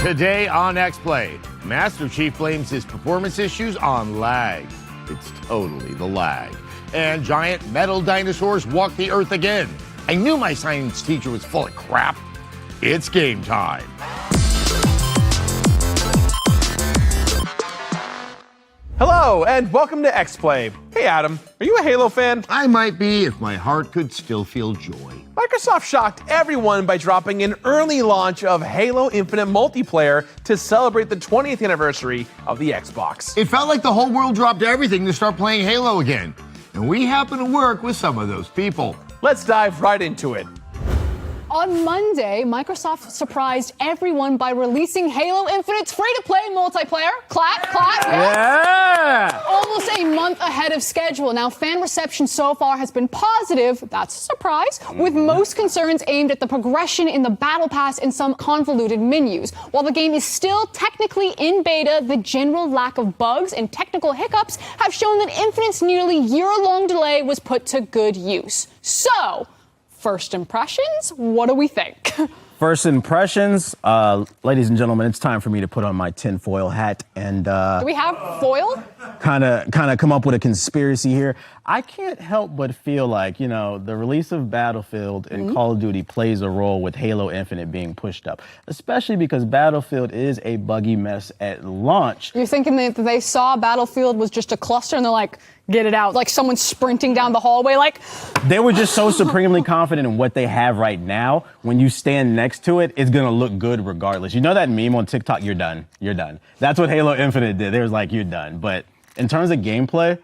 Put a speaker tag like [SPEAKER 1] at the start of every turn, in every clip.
[SPEAKER 1] Today on XPlay, Master Chief blames his performance issues on lag. It's totally the lag. And giant metal dinosaurs walk the earth again. I knew my science teacher was full of crap. It's game time.
[SPEAKER 2] Hello, and welcome to XPlay. Hey Adam, are you a Halo fan?
[SPEAKER 1] I might be if my heart could still feel joy.
[SPEAKER 2] Microsoft shocked everyone by dropping an early launch of Halo Infinite multiplayer to celebrate the 20th anniversary of the Xbox.
[SPEAKER 1] It felt like the whole world dropped everything to start playing Halo again. And we happen to work with some of those people.
[SPEAKER 2] Let's dive right into it.
[SPEAKER 3] On Monday, Microsoft surprised everyone by releasing Halo Infinite's free-to-play multiplayer. Clap, clap.
[SPEAKER 2] Yeah!
[SPEAKER 3] Almost a month ahead of schedule. Now, fan reception so far has been positive. That's a surprise. With most concerns aimed at the progression in the Battle Pass and some convoluted menus. While the game is still technically in beta, the general lack of bugs and technical hiccups have shown that Infinite's nearly year-long delay was put to good use. So, first impressions, what do we think?
[SPEAKER 4] First impressions, ladies and gentlemen, it's time for me to put on my tinfoil hat and
[SPEAKER 3] Do we have foil?
[SPEAKER 4] kind of come up with a conspiracy here. I can't help but feel like, you know, the release of Battlefield and Call of Duty plays a role with Halo Infinite being pushed up, especially because Battlefield is a buggy mess at launch.
[SPEAKER 3] You're thinking that they saw Battlefield was just a cluster and they're like, get it out, like someone sprinting down the hallway, like.
[SPEAKER 4] They were just so supremely confident in what they have right now. When you stand next to it, it's gonna look good regardless. You know that meme on TikTok, you're done, you're done. That's what Halo Infinite did. They was like, you're done. But in terms of gameplay,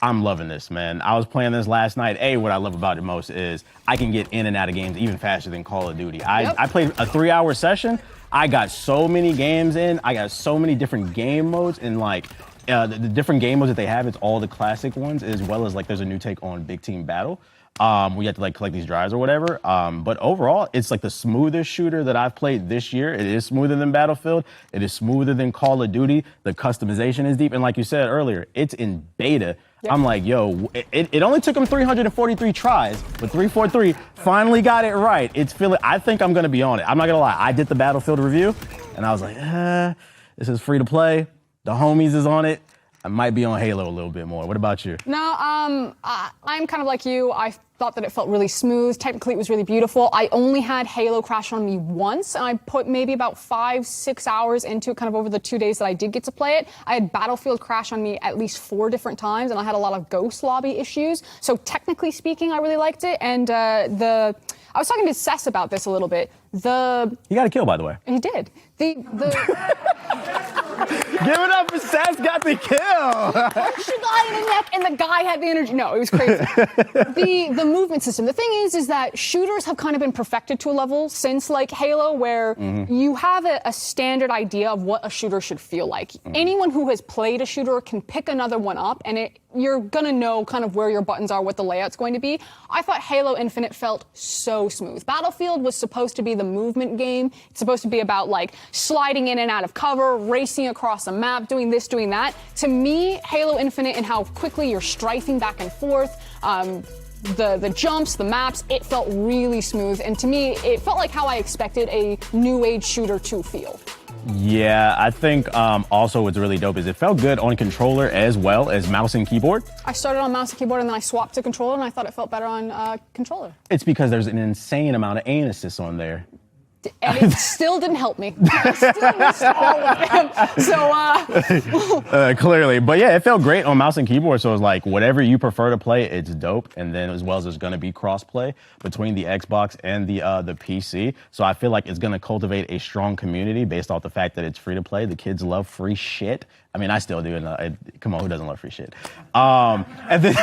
[SPEAKER 4] I'm loving this, man. I was playing this last night. What I love about it most is I can get in and out of games even faster than Call of Duty. I played a 3-hour session. I got so many games in. I got so many different game modes, and like the different game modes that they have, it's all the classic ones, as well as like there's a new take on Big Team Battle. We have to like collect these drives or whatever. But overall, it's like the smoothest shooter that I've played this year. It is smoother than Battlefield. It is smoother than Call of Duty. The customization is deep. And like you said earlier, it's in beta. Yep. I'm like, yo, it only took them 343 tries, but 343 finally got it right. I think I'm gonna be on it. I'm not gonna lie. I did the Battlefield review and I was like, this is free to play. The homies is on it. I might be on Halo a little bit more. What about you?
[SPEAKER 3] No, I'm kind of like you. I thought that it felt really smooth. Technically, it was really beautiful. I only had Halo crash on me once, and I put maybe about 5-6 hours into it kind of over the 2 days that I did get to play it. I had Battlefield crash on me at least 4 different times, and I had a lot of ghost lobby issues. So technically speaking, I really liked it. And I was talking to Sess about this a little bit.
[SPEAKER 4] He got a kill, by the way.
[SPEAKER 3] He did.
[SPEAKER 4] Give it up for Sess got the kill.
[SPEAKER 3] Punched the guy in the neck, and the guy had the energy. No, it was crazy. The movement system. The thing is that shooters have kind of been perfected to a level since like Halo, where you have a standard idea of what a shooter should feel like. Anyone who has played a shooter can pick another one up, and you're gonna know kind of where your buttons are, what the layout's going to be. I thought Halo Infinite felt so smooth. Battlefield was supposed to be the movement game. It's supposed to be about like sliding in and out of cover, racing across a map, doing this, doing that. To me, Halo Infinite and how quickly you're strafing back and forth, the jumps, the maps, it felt really smooth. And to me, it felt like how I expected a new age shooter to feel.
[SPEAKER 4] Yeah, I think also what's really dope is it felt good on controller as well as mouse and keyboard.
[SPEAKER 3] I started on mouse and keyboard and then I swapped to controller and I thought it felt better on controller.
[SPEAKER 4] It's because there's an insane amount of aim assists on there.
[SPEAKER 3] And it still didn't help me. I still missed all of them. So,
[SPEAKER 4] clearly. But yeah, it felt great on mouse and keyboard. So it's like whatever you prefer to play, it's dope. And then as well as there's going to be cross-play between the Xbox and the PC. So I feel like it's going to cultivate a strong community based off the fact that it's free to play. The kids love free shit. I mean, I still do. Come on, who doesn't love free shit? And then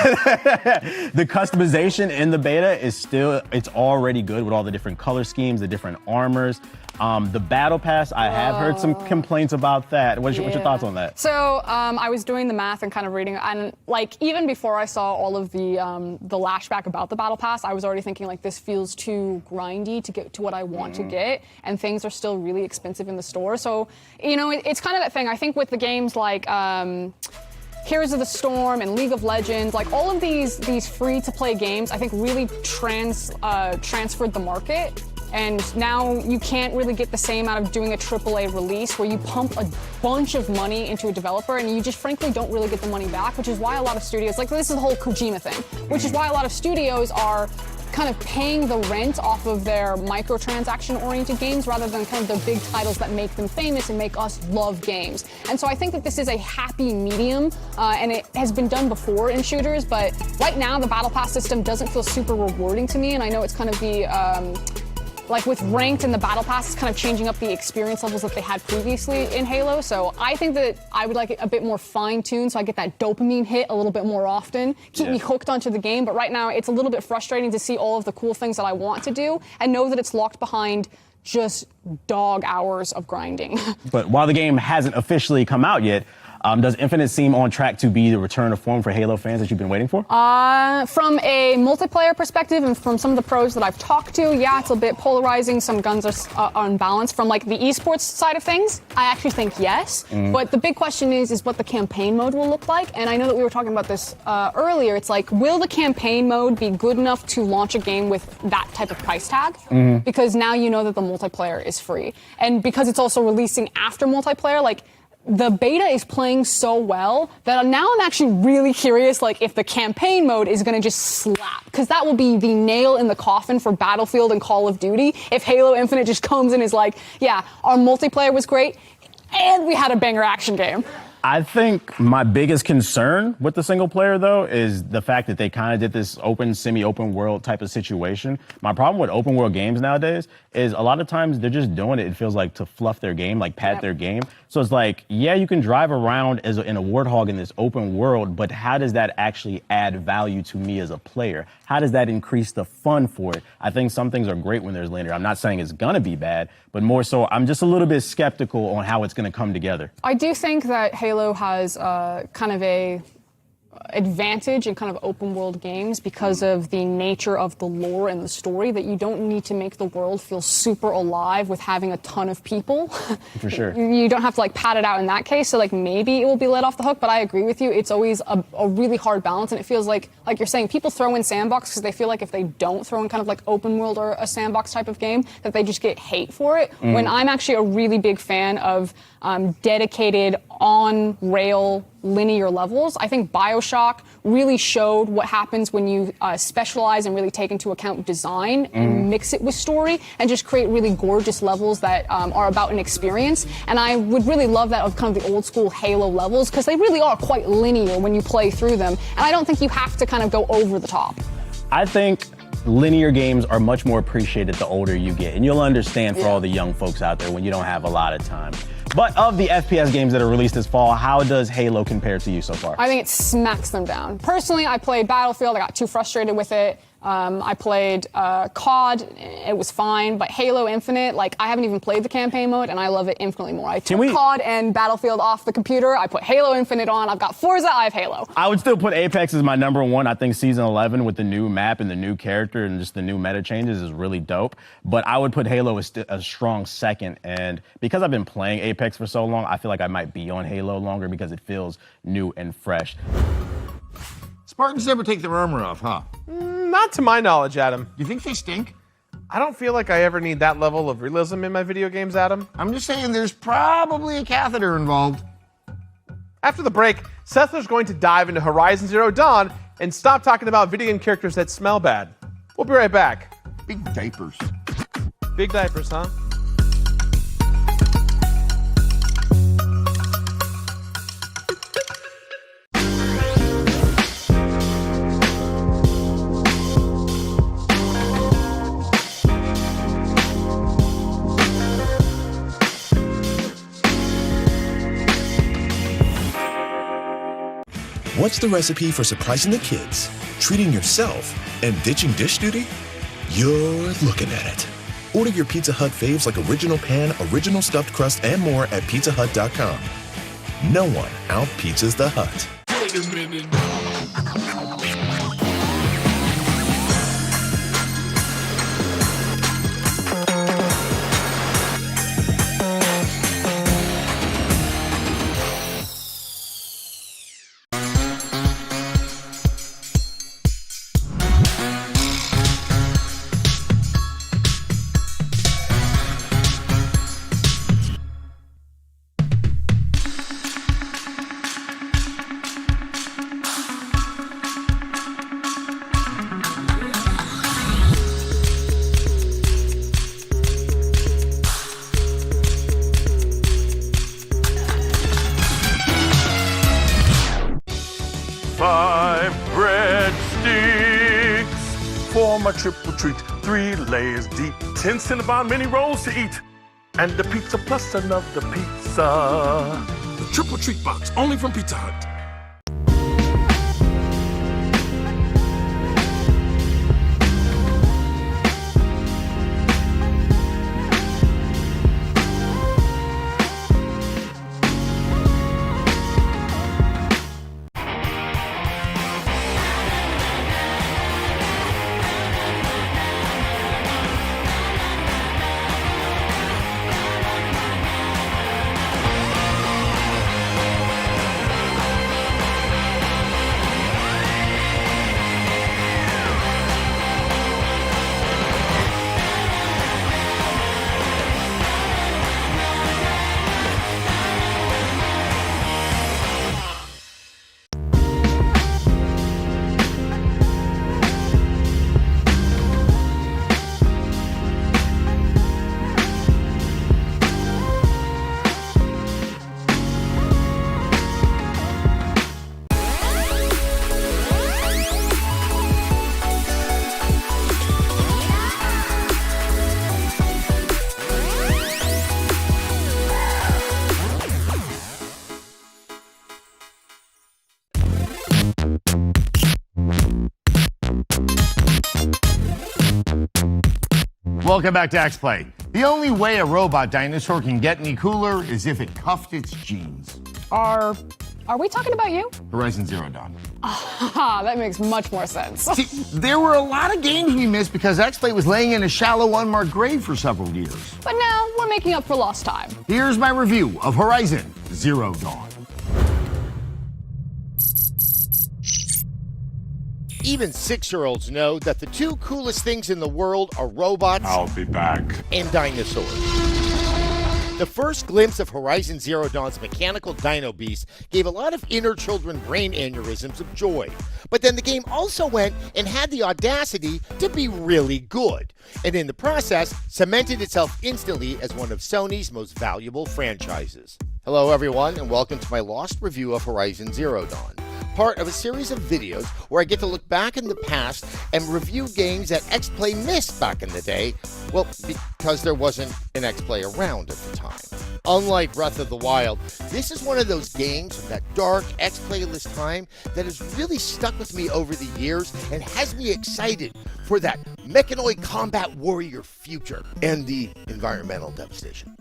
[SPEAKER 4] the customization in the beta is it's already good with all the different color schemes, the different armors. The Battle Pass, I have heard some complaints about that. What's your thoughts on that?
[SPEAKER 3] So I was doing the math and kind of reading, and like even before I saw all of the lashback about the Battle Pass, I was already thinking like this feels too grindy to get to what I want to get, and things are still really expensive in the store. So you know, it's kind of that thing. I think with the games like Heroes of the Storm and League of Legends, like all of these free-to-play games, I think really transferred the market. And now you can't really get the same out of doing a AAA release where you pump a bunch of money into a developer and you just frankly don't really get the money back, which is why a lot of studios, like this is the whole Kojima thing, which is why a lot of studios are kind of paying the rent off of their microtransaction-oriented games rather than kind of the big titles that make them famous and make us love games. And so I think that this is a happy medium, and it has been done before in shooters, but right now the Battle Pass system doesn't feel super rewarding to me, and I know it's kind of the like with ranked and the battle pass, it's kind of changing up the experience levels that they had previously in Halo. So I think that I would like it a bit more fine-tuned so I get that dopamine hit a little bit more often, keep me hooked onto the game. But right now it's a little bit frustrating to see all of the cool things that I want to do and know that it's locked behind just dog hours of grinding.
[SPEAKER 4] But while the game hasn't officially come out yet, does Infinite seem on track to be the return of form for Halo fans that you've been waiting for?
[SPEAKER 3] From a multiplayer perspective and from some of the pros that I've talked to, yeah, it's a bit polarizing. Some guns are unbalanced. From like the esports side of things, I actually think yes. But the big question is what the campaign mode will look like. And I know that we were talking about this earlier. It's like, will the campaign mode be good enough to launch a game with that type of price tag? Because now you know that the multiplayer is free. And because it's also releasing after multiplayer, like, the beta is playing so well that now I'm actually really curious, like, if the campaign mode is going to just slap. Because that will be the nail in the coffin for Battlefield and Call of Duty. If Halo Infinite just comes and is like, yeah, our multiplayer was great, and we had a banger action game.
[SPEAKER 4] I think my biggest concern with the single player, though, is the fact that they kind of did this open, semi-open world type of situation. My problem with open world games nowadays is a lot of times they're just doing it, it feels like, to fluff their game, like pad their game. So it's like, yeah, you can drive around in a warthog in this open world, but how does that actually add value to me as a player? How does that increase the fun for it? I think some things are great when there's linear. I'm not saying it's going to be bad, but more so I'm just a little bit skeptical on how it's going to come together.
[SPEAKER 3] I do think that Halo has kind of a advantage in kind of open world games because of the nature of the lore and the story, that you don't need to make the world feel super alive with having a ton of people.
[SPEAKER 4] For sure.
[SPEAKER 3] You don't have to like pad it out in that case, so like maybe it will be let off the hook, but I agree with you, it's always a really hard balance, and it feels like you're saying, people throw in sandbox because they feel like if they don't throw in kind of like open world or a sandbox type of game, that they just get hate for it, when I'm actually a really big fan of dedicated on-rail linear levels. I think BioShock really showed what happens when you specialize and really take into account design and mix it with story and just create really gorgeous levels that are about an experience. And I would really love that of kind of the old school Halo levels, because they really are quite linear when you play through them. And I don't think you have to kind of go over the top.
[SPEAKER 4] I think linear games are much more appreciated the older you get. And you'll understand for all the young folks out there when you don't have a lot of time. But of the FPS games that are released this fall, how does Halo compare to you so far?
[SPEAKER 3] I think it smacks them down. Personally, I played Battlefield. I got too frustrated with it. I played COD. It was fine. But Halo Infinite, like, I haven't even played the campaign mode, and I love it infinitely more. I took COD and Battlefield off the computer. I put Halo Infinite on. I've got Forza. I have Halo.
[SPEAKER 4] I would still put Apex as my number one. I think Season 11 with the new map and the new character and just the new meta changes is really dope. But I would put Halo as a strong second. And because I've been playing Apex for so long, I feel like I might be on Halo longer because it feels new and fresh.
[SPEAKER 1] Spartans never take their armor off, huh?
[SPEAKER 2] Not to my knowledge, Adam.
[SPEAKER 1] You think they stink?
[SPEAKER 2] I don't feel like I ever need that level of realism in my video games, Adam.
[SPEAKER 1] I'm just saying there's probably a catheter involved.
[SPEAKER 2] After the break, Sethler's going to dive into Horizon Zero Dawn and stop talking about video game characters that smell bad. We'll be right back.
[SPEAKER 1] Big diapers.
[SPEAKER 2] Big diapers, huh?
[SPEAKER 5] What's the recipe for surprising the kids, treating yourself, and ditching dish duty? You're looking at it. Order your Pizza Hut faves like Original Pan, Original Stuffed Crust, and more at pizzahut.com. No one out-pizzas the Hut.
[SPEAKER 6] Wait a minute. triple treat, 3 layers deep, 10 Cinnabon mini rolls to eat, and the pizza plus another pizza.
[SPEAKER 5] The triple treat box, only from Pizza Hut.
[SPEAKER 1] Welcome back to XPlay. The only way a robot dinosaur can get any cooler is if it cuffed its jeans.
[SPEAKER 3] Are we talking about you?
[SPEAKER 1] Horizon Zero Dawn.
[SPEAKER 3] Ah, that makes much more sense.
[SPEAKER 1] See, there were a lot of games we missed because XPlay was laying in a shallow, unmarked grave for several years.
[SPEAKER 3] But now we're making up for lost time.
[SPEAKER 1] Here's my review of Horizon Zero Dawn. Even 6-year-olds know that the two coolest things in the world are robots
[SPEAKER 6] I'll be back.
[SPEAKER 1] and dinosaurs. The first glimpse of Horizon Zero Dawn's mechanical dino beast gave a lot of inner children brain aneurysms of joy. But then the game also went and had the audacity to be really good, and in the process cemented itself instantly as one of Sony's most valuable franchises. Hello everyone, and welcome to my lost review of Horizon Zero Dawn, part of a series of videos where I get to look back in the past and review games that XPlay missed back in the day, well, because there wasn't an XPlay around at the time. Unlike Breath of the Wild, this is one of those games from that dark XPlayless time that has really stuck with me over the years and has me excited for that mechanoid combat warrior future and the environmental devastation.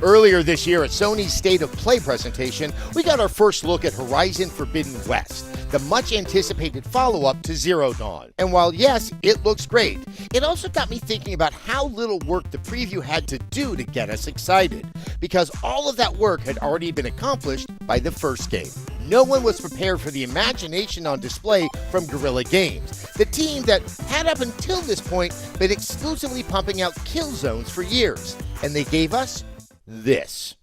[SPEAKER 1] Earlier this year at Sony's State of Play presentation, we got our first look at Horizon Forbidden West, the much-anticipated follow-up to Zero Dawn. And while yes, it looks great, it also got me thinking about how little work the preview had to do to get us excited, because all of that work had already been accomplished by the first game. No one was prepared for the imagination on display from Guerrilla Games, the team that had up until this point been exclusively pumping out kill zones for years, and they gave us this.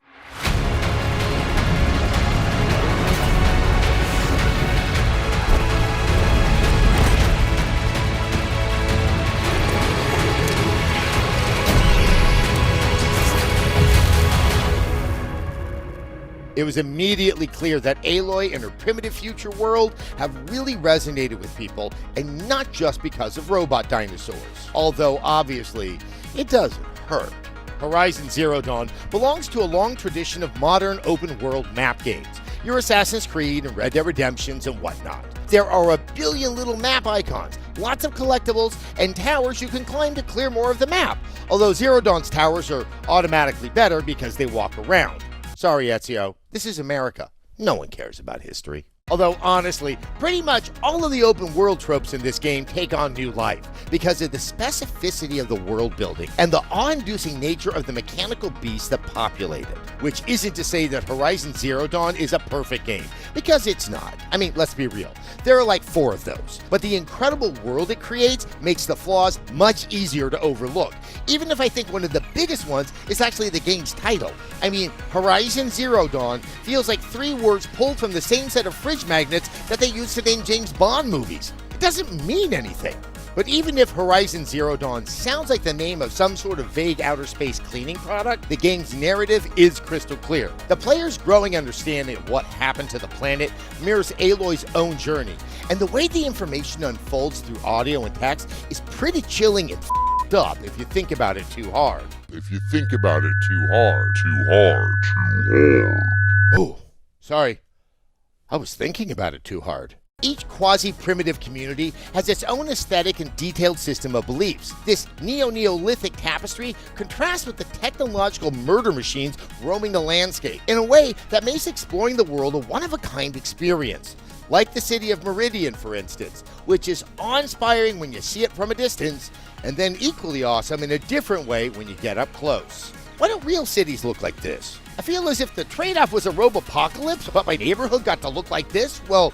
[SPEAKER 1] It was immediately clear that Aloy and her primitive future world have really resonated with people, and not just because of robot dinosaurs. Although, obviously, it doesn't hurt. Horizon Zero Dawn belongs to a long tradition of modern open-world map games. Your Assassin's Creed and Red Dead Redemptions and whatnot. There are a billion little map icons, lots of collectibles, and towers you can climb to clear more of the map. Although Zero Dawn's towers are automatically better because they walk around. Sorry, Ezio, this is America. No one cares about history. Although, honestly, pretty much all of the open world tropes in this game take on new life because of the specificity of the world building and the awe-inducing nature of the mechanical beasts that populate it. Which isn't to say that Horizon Zero Dawn is a perfect game, because it's not. I mean, let's be real. There are like 4 of those. But the incredible world it creates makes the flaws much easier to overlook, even if I think one of the biggest ones is actually the game's title. I mean, Horizon Zero Dawn feels like 3 words pulled from the same set of fridge magnets that they use to name James Bond movies. It doesn't mean anything. But even if Horizon Zero Dawn sounds like the name of some sort of vague outer space cleaning product, the game's narrative is crystal clear. The player's growing understanding of what happened to the planet mirrors Aloy's own journey, and the way the information unfolds through audio and text is pretty chilling and f***ed up if you think about it too hard. Oh, sorry. I was thinking about it too hard. Each quasi-primitive community has its own aesthetic and detailed system of beliefs. This neo-Neolithic tapestry contrasts with the technological murder machines roaming the landscape in a way that makes exploring the world a one-of-a-kind experience. Like the city of Meridian, for instance, which is awe-inspiring when you see it from a distance, and then equally awesome in a different way when you get up close. Why don't real cities look like this? I feel as if the trade-off was a robo-apocalypse, but my neighborhood got to look like this. Well,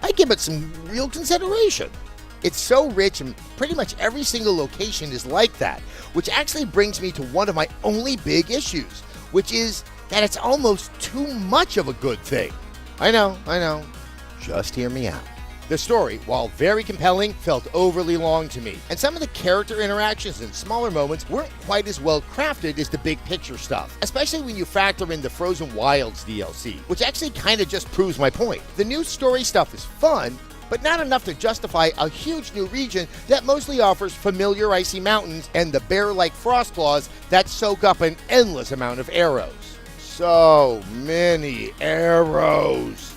[SPEAKER 1] I give it some real consideration. It's so rich and pretty much every single location is like that, which actually brings me to one of my only big issues, which is that it's almost too much of a good thing. I know. Just hear me out. The story, while very compelling, felt overly long to me, and some of the character interactions and smaller moments weren't quite as well crafted as the big picture stuff, especially when you factor in the Frozen Wilds DLC, which actually kind of just proves my point. The new story stuff is fun, but not enough to justify a huge new region that mostly offers familiar icy mountains and the bear-like frost claws that soak up an endless amount of arrows. So many arrows.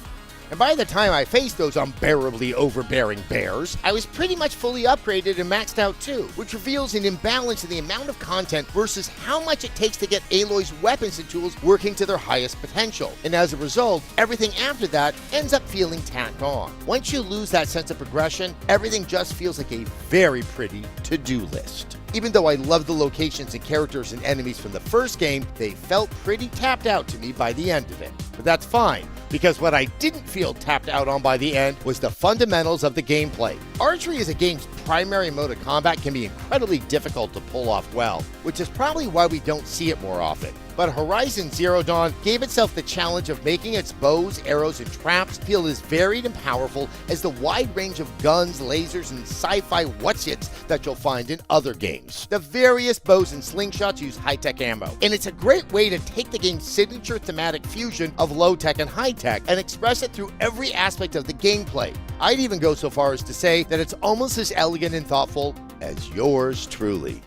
[SPEAKER 1] And by the time I faced those unbearably overbearing bears, I was pretty much fully upgraded and maxed out too, which reveals an imbalance in the amount of content versus how much it takes to get Aloy's weapons and tools working to their highest potential. And as a result, everything after that ends up feeling tacked on. Once you lose that sense of progression, everything just feels like a very pretty to-do list. Even though I love the locations and characters and enemies from the first game, they felt pretty tapped out to me by the end of it. But that's fine, because what I didn't feel tapped out on by the end was the fundamentals of the gameplay. Archery as a game's primary mode of combat can be incredibly difficult to pull off well, which is probably why we don't see it more often. But Horizon Zero Dawn gave itself the challenge of making its bows, arrows, and traps feel as varied and powerful as the wide range of guns, lasers, and sci-fi what's-its that you'll find in other games. The various bows and slingshots use high-tech ammo, and it's a great way to take the game's signature thematic fusion of low-tech and high-tech and express it through every aspect of the gameplay. I'd even go so far as to say that it's almost as elegant and thoughtful as yours truly.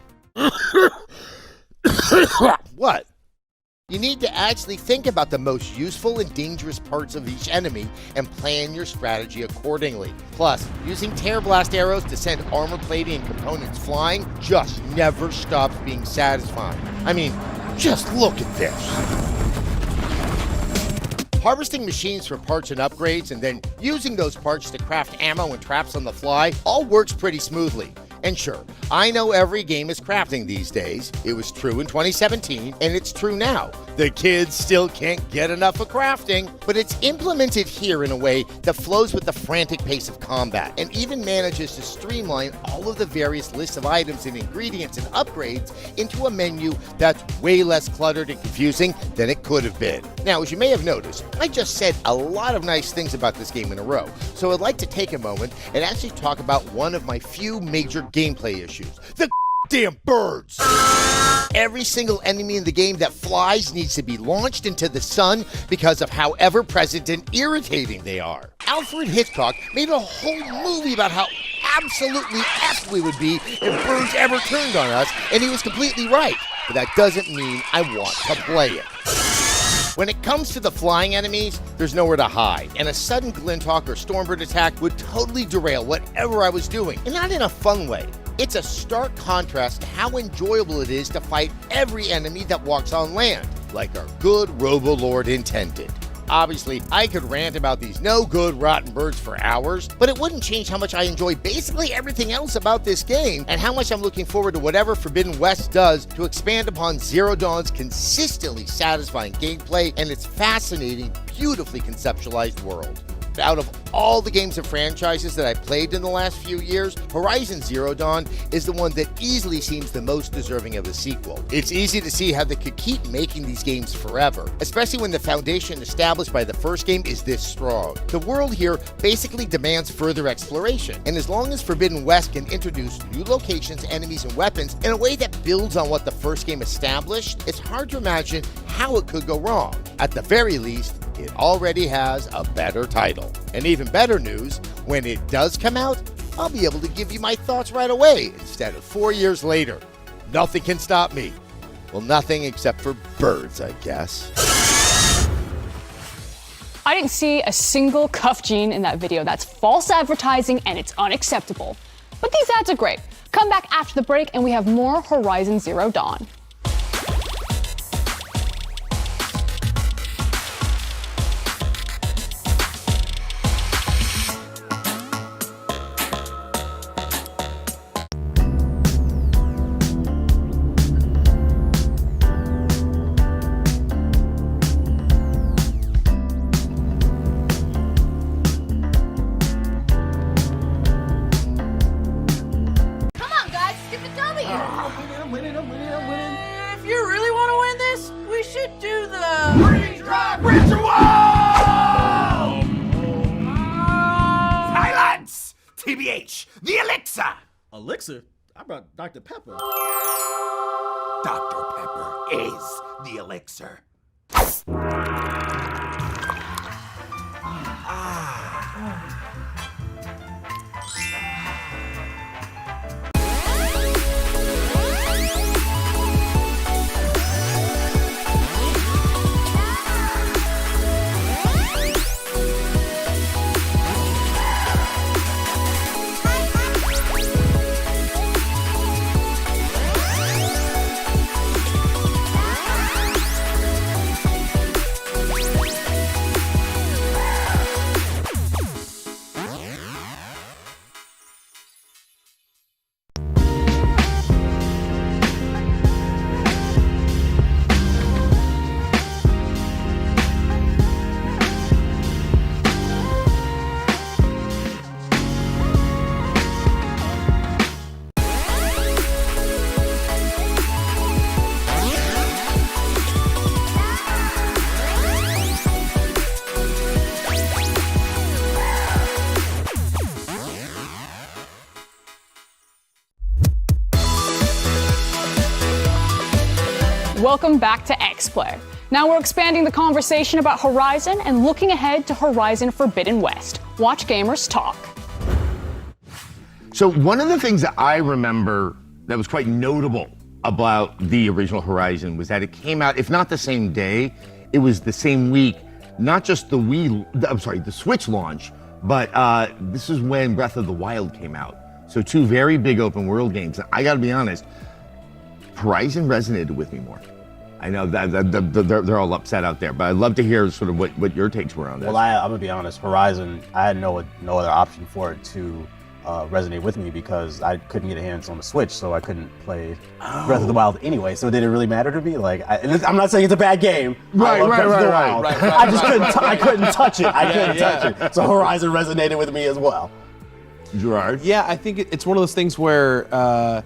[SPEAKER 1] What? You need to actually think about the most useful and dangerous parts of each enemy and plan your strategy accordingly. Plus, using Tear Blast arrows to send armor plating and components flying just never stops being satisfying. I mean, just look at this. Harvesting machines for parts and upgrades and then using those parts to craft ammo and traps on the fly all works pretty smoothly. And sure, I know every game is crafting these days. It was true in 2017, and it's true now. The kids still can't get enough of crafting, but it's implemented here in a way that flows with the frantic pace of combat, and even manages to streamline all of the various lists of items and ingredients and upgrades into a menu that's way less cluttered and confusing than it could have been. Now, as you may have noticed, I just said a lot of nice things about this game in a row, so I'd like to take a moment and actually talk about one of my few major gameplay issues. The damn birds! Every single enemy in the game that flies needs to be launched into the sun because of how ever-present and irritating they are. Alfred Hitchcock made a whole movie about how absolutely effed we would be if birds ever turned on us, and he was completely right. But that doesn't mean I want to play it. When it comes to the flying enemies, there's nowhere to hide, and a sudden Glinthawk or Stormbird attack would totally derail whatever I was doing, and not in a fun way. It's a stark contrast to how enjoyable it is to fight every enemy that walks on land, like our good Robo-Lord intended. Obviously, I could rant about these no-good rotten birds for hours, but it wouldn't change how much I enjoy basically everything else about this game and how much I'm looking forward to whatever Forbidden West does to expand upon Zero Dawn's consistently satisfying gameplay and its fascinating, beautifully conceptualized world. out of all the games and franchises that I played in the last few years, Horizon Zero Dawn is the one that easily seems the most deserving of a sequel. It's easy to see how they could keep making these games forever, especially when the foundation established by the first game is this strong. The world here basically demands further exploration, and as long as Forbidden West can introduce new locations, enemies, and weapons in a way that builds on what the first game established, it's hard to imagine how it could go wrong. At the very least, it already has a better title. And even better news, when it does come out, I'll be able to give you my thoughts right away instead of 4 years later. Nothing can stop me. Well, nothing except for birds, I guess.
[SPEAKER 3] I didn't see a single cuff gene in that video. That's false advertising and it's unacceptable. But these ads are great. Come back after the break and we have more Horizon Zero Dawn.
[SPEAKER 7] If you really want to win this, we should do the
[SPEAKER 8] Freeze-Drive Ritual! Silence! TBH, the elixir!
[SPEAKER 9] Elixir? I brought Dr. Pepper.
[SPEAKER 8] Dr. Pepper is the elixir.
[SPEAKER 3] Welcome back to XPlay. Now we're expanding the conversation about Horizon and looking ahead to Horizon Forbidden West. Watch gamers talk.
[SPEAKER 1] So one of the things that I remember that was quite notable about the original Horizon was that it came out, if not the same day, it was the same week, not just the Switch launch, but this is when Breath of the Wild came out. So two very big open world games. And I gotta be honest, Horizon resonated with me more. I know that they're all upset out there, but I'd love to hear sort of what your takes were on this.
[SPEAKER 4] Well, I'm gonna be honest. Horizon, I had no other option for it to resonate with me because I couldn't get a hands on the Switch, so I couldn't play Breath of the Wild anyway. So did it really matter to me? Like, I'm not saying it's a bad game.
[SPEAKER 1] Right.
[SPEAKER 4] I just couldn't touch it. I couldn't touch it. So Horizon resonated with me as well.
[SPEAKER 1] Gerard?
[SPEAKER 2] Yeah, I think it's one of those things where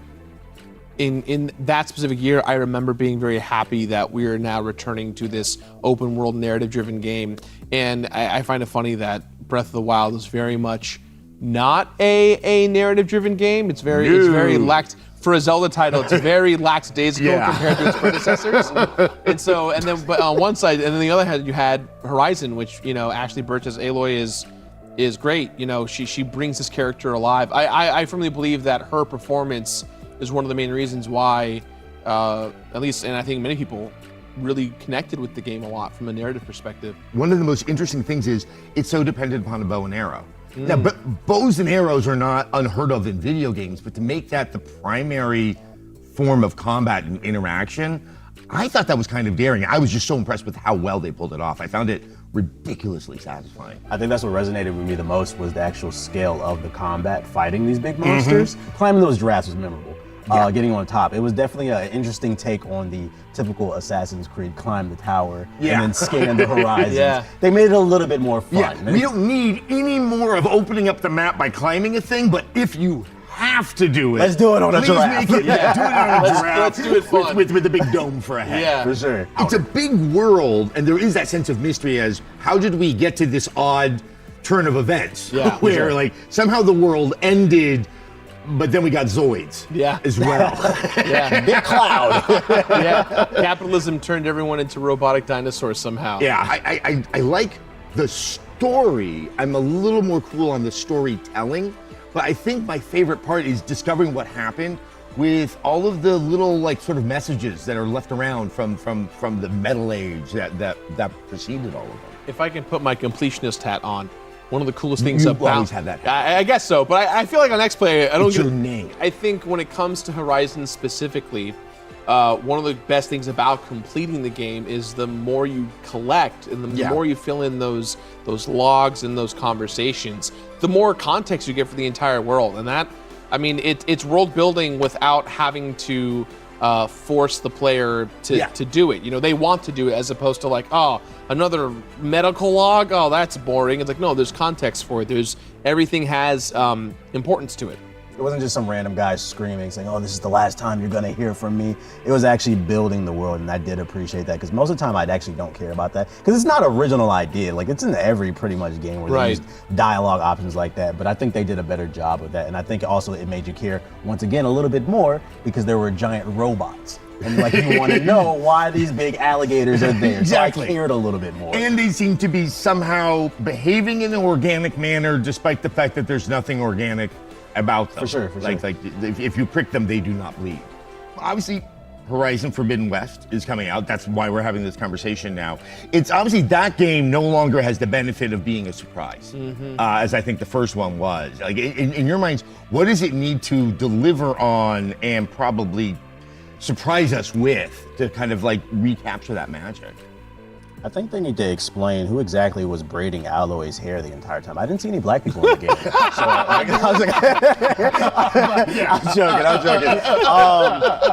[SPEAKER 2] in that specific year, I remember being very happy that we are now returning to this open world narrative driven game. And I find it funny that Breath of the Wild is very much not a narrative driven game. It's very lax. For a Zelda title, it's very lackadaisical compared to its predecessors. But on one side, and then the other hand, you had Horizon, which, Ashley Birch as Aloy is great. She brings this character alive. I firmly believe that her performance is one of the main reasons why, at least, and I think many people really connected with the game a lot from a narrative perspective.
[SPEAKER 1] One of the most interesting things is it's so dependent upon a bow and arrow. Now, bows and arrows are not unheard of in video games, but to make that the primary form of combat and interaction, I thought that was kind of daring. I was just so impressed with how well they pulled it off. I found it ridiculously satisfying.
[SPEAKER 4] I think that's what resonated with me the most was the actual scale of the combat fighting these big monsters. Climbing those giraffes was memorable. getting on top. It was definitely an interesting take on the typical Assassin's Creed climb the tower and then scan the horizons. They made it a little bit more fun.
[SPEAKER 1] Yeah, we don't need any more of opening up the map by climbing a thing, but if you have to do it,
[SPEAKER 4] let's do it on a giraffe.
[SPEAKER 1] Do it on a giraffe.
[SPEAKER 2] Let's do it fun.
[SPEAKER 1] With a big dome for a head.
[SPEAKER 2] Yeah,
[SPEAKER 4] for sure.
[SPEAKER 1] It's a big world, and there is that sense of mystery as how did we get to this odd turn of events?
[SPEAKER 2] Yeah,
[SPEAKER 1] where like somehow the world ended, but then we got Zoids as well.
[SPEAKER 4] Big cloud.
[SPEAKER 2] Capitalism turned everyone into robotic dinosaurs somehow.
[SPEAKER 1] Yeah, I like the story. I'm a little more cool on the storytelling, but I think my favorite part is discovering what happened with all of the little like sort of messages that are left around from the Metal Age that preceded all of them.
[SPEAKER 2] If I can put my completionist hat on, one of the coolest things
[SPEAKER 1] You
[SPEAKER 2] about
[SPEAKER 1] always had that hat.
[SPEAKER 2] I guess so, but I feel like on XPlay, I don't
[SPEAKER 1] It's
[SPEAKER 2] get
[SPEAKER 1] your name.
[SPEAKER 2] I think when it comes to Horizon specifically, one of the best things about completing the game is the more you collect and the more you fill in those logs and those conversations, the more context you get for the entire world. And that, I mean, it's world building without having to force the player to do it. You know, they want to do it as opposed to like, oh, another medical log? Oh, that's boring. It's like, no, there's context for it. Everything has importance to it.
[SPEAKER 4] It wasn't just some random guy screaming, saying, oh, this is the last time you're gonna hear from me. It was actually building the world, and I did appreciate that, because most of the time I actually don't care about that, because it's not original idea. Like, it's in every pretty much game where they use dialogue options like that, but I think they did a better job with that, and I think also it made you care, once again, a little bit more, because there were giant robots. And like you want to know why these big alligators are there.
[SPEAKER 1] Exactly.
[SPEAKER 4] So I cared a little bit more.
[SPEAKER 1] And they seem to be somehow behaving in an organic manner, despite the fact that there's nothing organic about them.
[SPEAKER 4] For sure.
[SPEAKER 1] Like if you prick them, they do not bleed. Obviously, Horizon Forbidden West is coming out. That's why we're having this conversation now. It's obviously that game no longer has the benefit of being a surprise, as I think the first one was. Like in your minds, what does it need to deliver on and probably surprise us with to kind of like recapture that magic?
[SPEAKER 4] I think they need to explain who exactly was braiding Aloy's hair the entire time. I didn't see any black people in the game. So, I'm joking.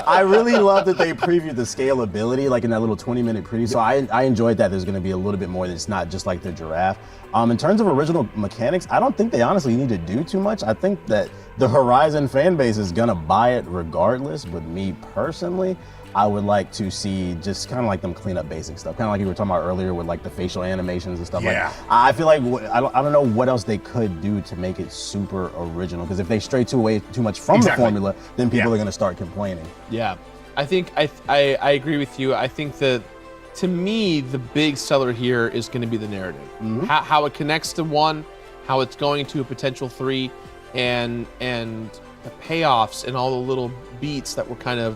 [SPEAKER 4] I really love that they previewed the scalability, like in that little 20-minute preview. So I enjoyed that there's going to be a little bit more that's not just like the giraffe. In terms of original mechanics, I don't think they honestly need to do too much. I think that the Horizon fan base is going to buy it regardless, but me personally, I would like to see just kind of like them clean up basic stuff, kind of like you were talking about earlier with like the facial animations and stuff. Like, I feel like I don't know what else they could do to make it super original, because if they stray too much from the formula, then people are going to start complaining.
[SPEAKER 2] Yeah, I think I agree with you. I think that to me the big seller here is going to be the narrative, how it connects to 1, how it's going to a potential 3, and the payoffs and all the little beats that were kind of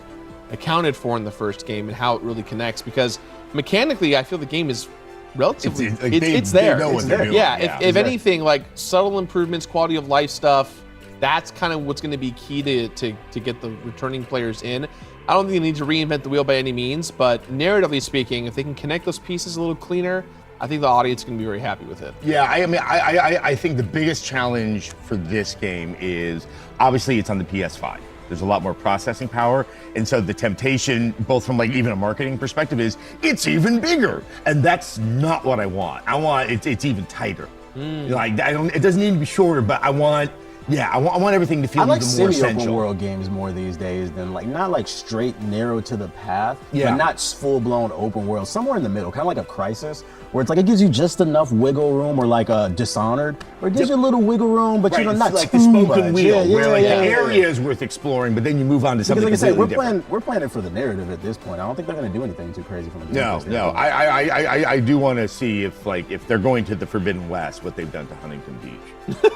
[SPEAKER 2] accounted for in the first game and how it really connects, because mechanically I feel the game is relatively it's there. If anything, like subtle improvements, quality of life stuff, that's kind of what's going to be key to get the returning players in. I don't think they need to reinvent the wheel by any means, but narratively speaking, if they can connect those pieces a little cleaner, I think the audience is going to be very happy with it.
[SPEAKER 1] Yeah, I mean, I think the biggest challenge for this game is obviously it's on the PS5. There's a lot more processing power, and so the temptation, both from like even a marketing perspective, is it's even bigger, and that's not what I want. I want it's even tighter. Like it doesn't need to be shorter, but I want everything to feel even more essential.
[SPEAKER 4] I like semi-open world games more these days than like not like straight narrow to the path, but not full-blown open world. Somewhere in the middle, kind of like a Crisis, where it's like it gives you just enough wiggle room, or like a Dishonored, where it gives you a little wiggle room, but you're not
[SPEAKER 1] like
[SPEAKER 4] too
[SPEAKER 1] the spoken
[SPEAKER 4] much.
[SPEAKER 1] wheel, where the area is worth exploring, but then you move on to something
[SPEAKER 4] because, like I
[SPEAKER 1] completely
[SPEAKER 4] said,
[SPEAKER 1] different.
[SPEAKER 4] we're playing it for the narrative at this point. I don't think they're going to do anything too crazy from a gameplay standpoint.
[SPEAKER 1] No. I do want to see if they're going to the Forbidden West, what they've done to Huntington Beach.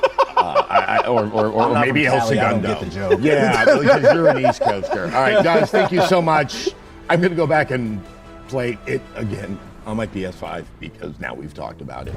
[SPEAKER 1] or maybe El Segundo.
[SPEAKER 4] I don't get the joke.
[SPEAKER 1] Yeah, because you're an East Coaster. All right, guys, thank you so much. I'm going to go back and play it again on my PS5 because now we've talked about it.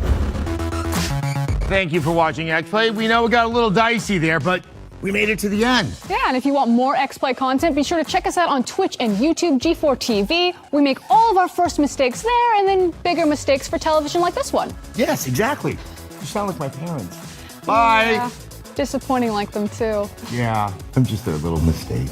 [SPEAKER 1] Thank you for watching XPlay. We know it got a little dicey there, but we made it to the end.
[SPEAKER 3] Yeah, and if you want more XPlay content, be sure to check us out on Twitch and YouTube, G4 TV. We make all of our first mistakes there, and then bigger mistakes for television like this one.
[SPEAKER 1] Yes, exactly. You sound like my parents. Bye.
[SPEAKER 3] Yeah, disappointing like them too.
[SPEAKER 1] Yeah, I'm just a little mistake.